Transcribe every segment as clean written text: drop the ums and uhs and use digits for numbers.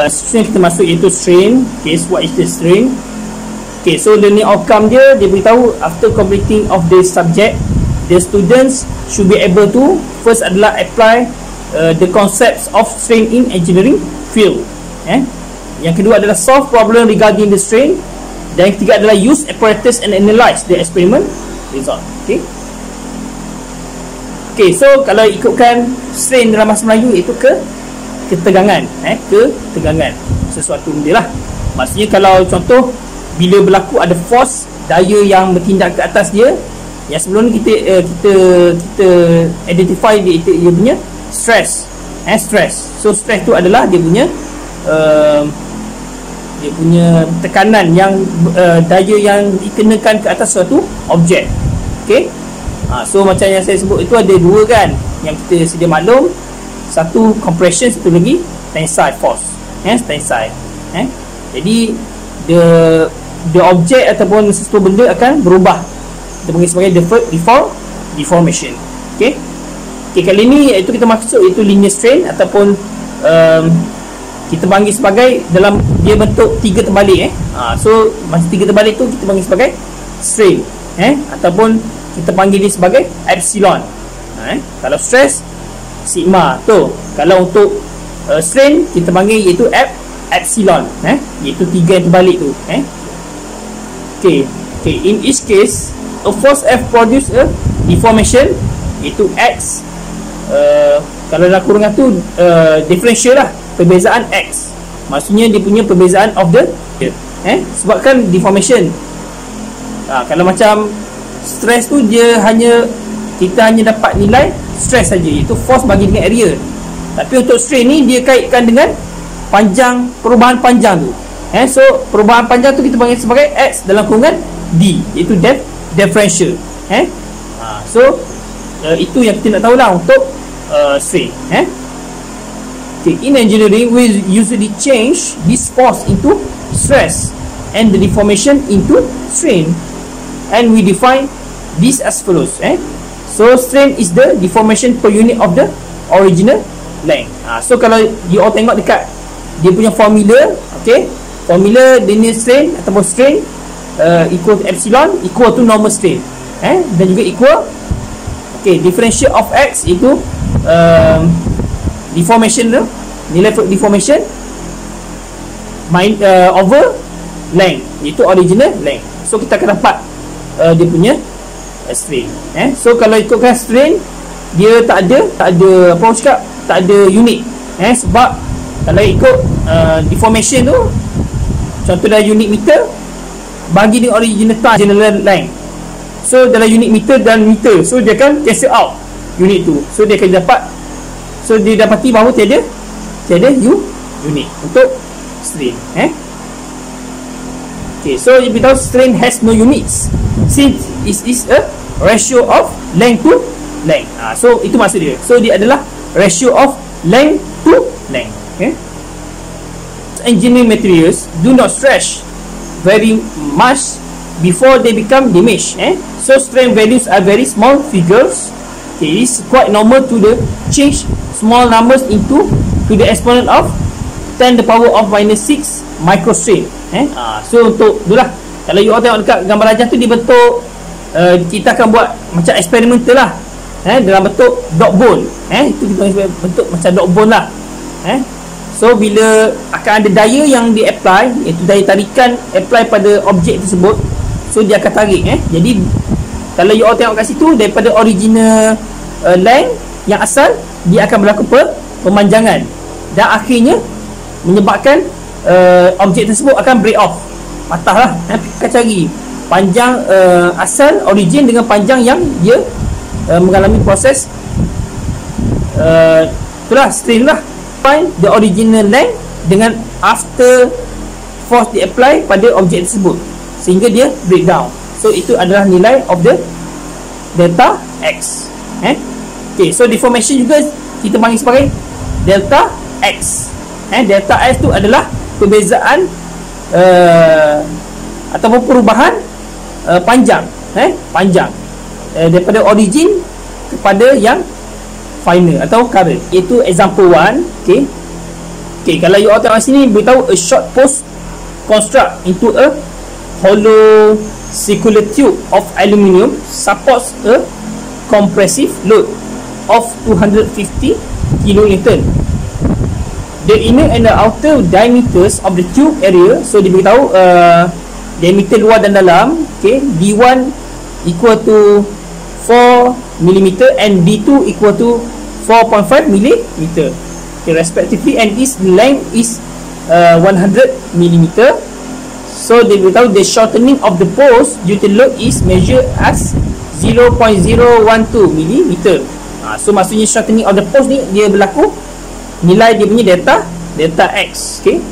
Strain kita masuk iaitu strain. Okay, so what is the strain? Okay, so learning outcome dia beritahu after completing of the subject, the students should be able to first adalah apply the concepts of strain in engineering field. Yang kedua adalah solve problem regarding the strain. Dan yang ketiga adalah use apparatus and analyze the experiment result. Okay. Okay, so kalau ikutkan strain dalam bahasa Melayu itu ketegangan, ketegangan sesuatu benda lah. Maksudnya kalau contoh bila berlaku ada force, daya yang bertindak ke atas dia, yang sebelum ni kita identify dia punya stress, stress. So stress tu adalah dia punya tekanan yang daya yang dikenakan ke atas suatu objek. Okay. So macam yang saya sebut itu ada dua kan, yang kita sedia maklum, satu compression, satu lagi tensile force, tensile. Jadi the object ataupun sesuatu benda akan berubah, kita panggil sebagai deformation. Okay. Kali ni itu kita maksud itu linear strain ataupun kita panggil sebagai dalam dia bentuk tiga terbalik. So masa tiga terbalik tu kita panggil sebagai strain, ataupun kita panggil dia sebagai epsilon. Kalau stress sigma tu, kalau untuk strain kita panggil iaitu epsilon, iaitu tiga yang terbalik tu. Okay, in each case a force F produce a deformation iaitu X. Kalau dalam kurungan tu differential lah, perbezaan X, maksudnya dia punya perbezaan of the sebabkan deformation. Kalau macam stress tu kita hanya dapat nilai stress saja, iaitu force bagi dengan area. Tapi untuk strain ni dia kaitkan dengan panjang, perubahan panjang tu. So perubahan panjang tu kita panggil sebagai X dalam kurungan D, iaitu differential. So itu yang kita nak tahu lah untuk strain. Okay, in engineering we usually change this force into stress and the deformation into strain, and we define this as follows. So strain is the deformation per unit of the original length. So kalau you all tengok dekat dia punya formula, okay, formula linear strain ataupun strain equal to epsilon equal to normal strain, dan juga equal, okay, differential of X itu deformation tu, nilai deformation over length, iaitu original length. So kita akan dapat dia punya strain. So kalau ikutkan strain dia tak ada apa orang cakap, tak ada unit. Sebab kalau ikut deformation tu, contoh dalam unit meter bagi dia original time, general length. So dalam unit meter dan meter, so dia akan cancel out unit tu. So dia akan dapat, so dia dapati bahawa tiada unit untuk strain. Okay, so because strain has no units since it is a ratio of length to length. So itu maksud dia. So dia adalah ratio of length to length. Engineering materials do not stretch very much before they become damaged. So strain values are very small figures. Okay, it is quite normal to change small numbers into the exponent of 10 the power of minus 6 microstrain. So untuk itulah, kalau you all tengok dekat gambar rajah tu dibentuk, kita akan buat macam eksperimental lah, dalam bentuk dot bone. Itu kita bentuk macam dot bone lah. So bila akan ada daya yang di apply, iaitu daya tarikan apply pada objek tersebut, so dia akan tarik. Jadi kalau you all tengok kat situ, daripada original length yang asal, dia akan berlaku pemanjangan dan akhirnya menyebabkan objek tersebut akan break off, patah lah. Kita cari panjang asal origin dengan panjang yang dia mengalami proses itulah strain lah. Find the original length dengan after force di apply pada objek tersebut sehingga dia breakdown. So itu adalah nilai of the delta X. Okay, so deformation juga kita panggil sebagai delta X. Delta X tu adalah perbezaan ataupun perubahan panjang, panjang daripada origin kepada yang final atau current. Itu example 1. Okay, Okay, kalau you all tengok sini beritahu a short post construct into a hollow circular tube of aluminium supports a compressive load of 250 kN. The inner and the outer diameters of the tube area, so dia beritahu diameter luar dan dalam, okay, D1 equal to 4 mm and D2 equal to 4.5 mm, okay, respectively, and its length is 100 mm. So they beritahu the shortening of the post due to load is measured as 0.012 mm. So maksudnya shortening of the post ni dia berlaku, nilai dia punya delta X. Okay,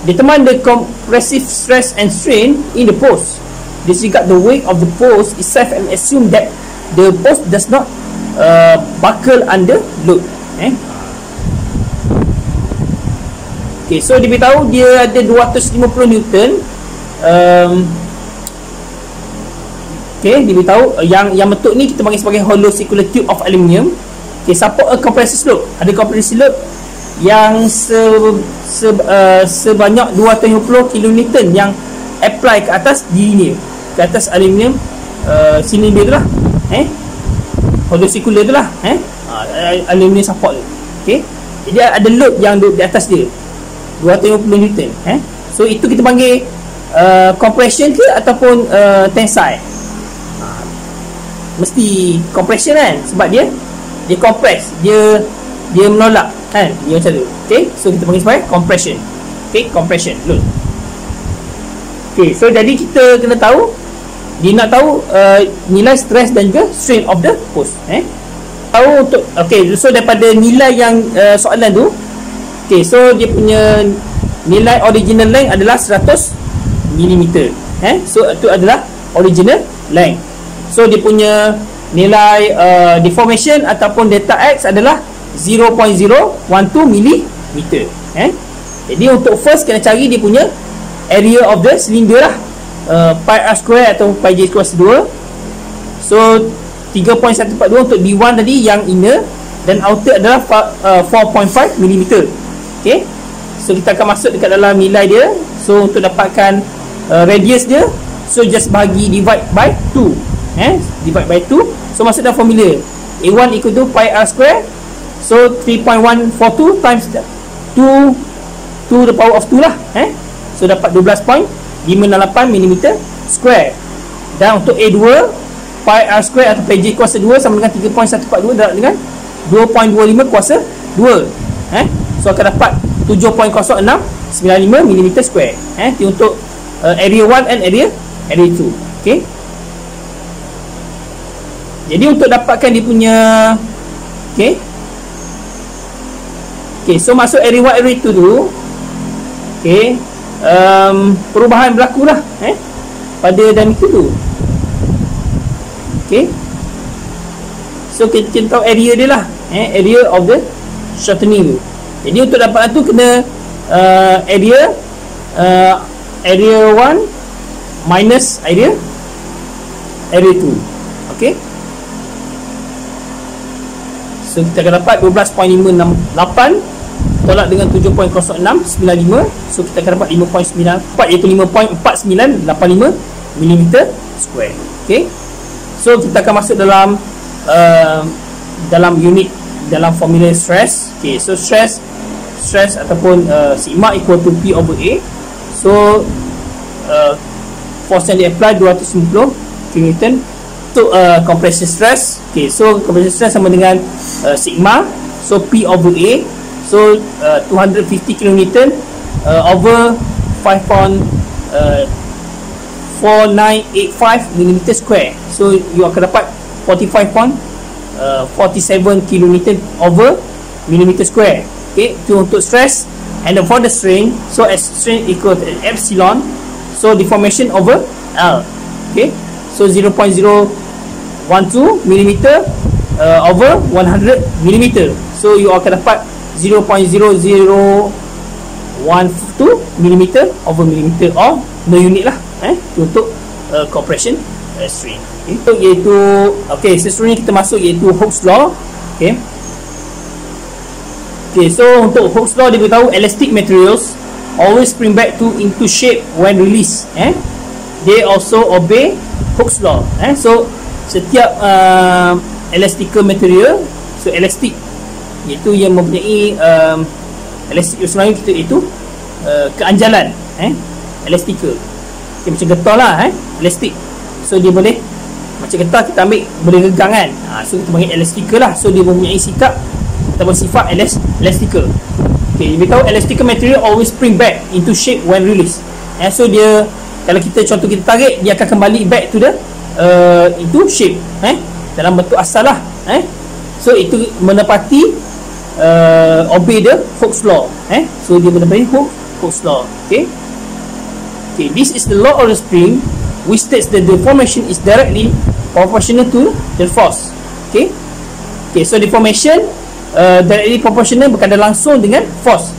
determine the compressive stress and strain in the post. Disregard the weight of the post itself and assume that the post does not buckle under load. Okay, so dia beritahu dia ada 250 Newton. Okay, dia beritahu yang bentuk ni kita panggil sebagai hollow circular tube of aluminium. Okay, support a compressive load. Ada compressive load yang sebanyak 250 kN yang apply ke atas dirinya, ke atas aluminium silinder tu lah, hollow circular tu lah, aluminium support tu. Okay, jadi ada load yang di atas dia 250 Newton. So itu kita panggil compression ke ataupun tensile. Mesti compression kan, sebab dia compress, dia menolak kan, dia macam tu. Okay, so kita panggil sebagai compression. Okay, compression load. Okay, so jadi kita kena tahu, dia nak tahu nilai stress dan juga strain of the post. Tahu untuk, okay, so daripada nilai yang soalan tu, okay, so dia punya nilai original length adalah 100 mm. So itu adalah original length. So dia punya nilai deformation ataupun delta X adalah 0.012 mm. Jadi untuk first kena cari dia punya area of the cylinder lah, pi r square atau pi j square 2. So 3.142 untuk D1 tadi yang inner, dan outer adalah 4.5 mm. Okay, so kita akan masuk dekat dalam nilai dia. So untuk dapatkan radius dia, so just divide by 2. Divide by 2. So masuk dalam formula A1 equal to pi r square. So 3.142 times 2 to the power of 2 lah. So dapat 12.568 mm square. Dan untuk A2, pi r square atau pi j kuasa 2 sama dengan 3.142 darab dengan 2.25 kuasa 2. So akan dapat 7.0695 mm square. Itu untuk area 1 and area 2. Okay, jadi untuk dapatkan dia punya, okay, so masuk area 1 area 2 dulu. Okay, perubahan berlaku lah pada diameter tu. Okay, so kita tahu area dia lah, area of the shortening tu. Jadi untuk dapatkan tu kena area 1 minus area 2. Okay, so kita akan dapat 12.568 tolak dengan 7.0695. So kita akan dapat 5.94 iaitu 5.4985 mm square. Okay, so kita akan masuk dalam unit, dalam formula stress. Okay, so stress ataupun sigma equal to P over A. So force yang di-apply 290 kN untuk compression stress. Okay, so compression stress sama dengan sigma, so P over A. So 250 kN over 5.4985 mm square. So you akan dapat 45.47 kN over mm square. Okay, itu untuk stress. And then for the strain, so as strain equal to epsilon, so deformation over L. Okay, so 0.012 mm over 100 mm. So you akan dapat 0.0012 mm over millimeter or no unit lah, untuk compression strain. Okay, so iaitu, okay, seterusnya kita masuk iaitu Hooke's law. Okay, Okay, so untuk Hooke's law dia beritahu elastic materials always spring back into shape when released. They also obey Hooke's law. So setiap elastical material, so elastic iaitu yang mempunyai elastic sebenarnya kita itu keanjalan, elastical. Okay, macam getah lah, elastic. So dia boleh macam getah kita ambil boleh regang kan. So kita panggil elastical lah. So dia mempunyai sikap ataupun sifat elastical. Okay, dia tahu elastical material always spring back into shape when released. So dia, kalau kita contoh kita tarik, dia akan kembali back to the into shape, dalam bentuk asal lah. So itu menepati obey the Hooke's law. So dia menepati Hooke's law. Okay, this is the law of the spring, which states that the deformation is directly proportional to the force. Okay, so deformation directly proportional, berkaitan langsung dengan force.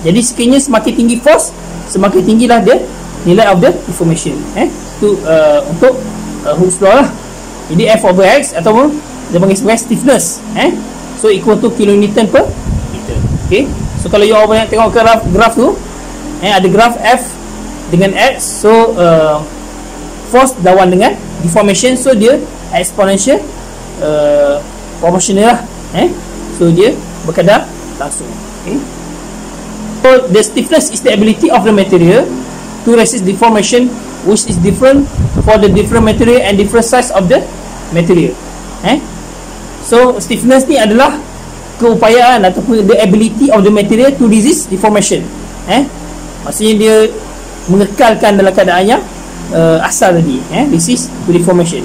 Jadi sekiranya semakin tinggi force, semakin tinggilah dia nilai of the deformation. Itu untuk Hooke's law lah. Jadi F over X ataupun dia panggil sebagai stiffness, so equal to kilonewton per meter. Okay, so kalau you all banyak tengok graf tu, ada graf F dengan X. So force lawan dengan deformation, so dia exponential proportional lah. So dia berkadar langsung. Okay, so the stiffness is the ability of the material to resist deformation, which is different for the different material and different size of the material. So stiffness ni adalah keupayaan ataupun the ability of the material to resist deformation. Maksudnya dia mengekalkan dalam keadaan yang asal tadi, resist to deformation.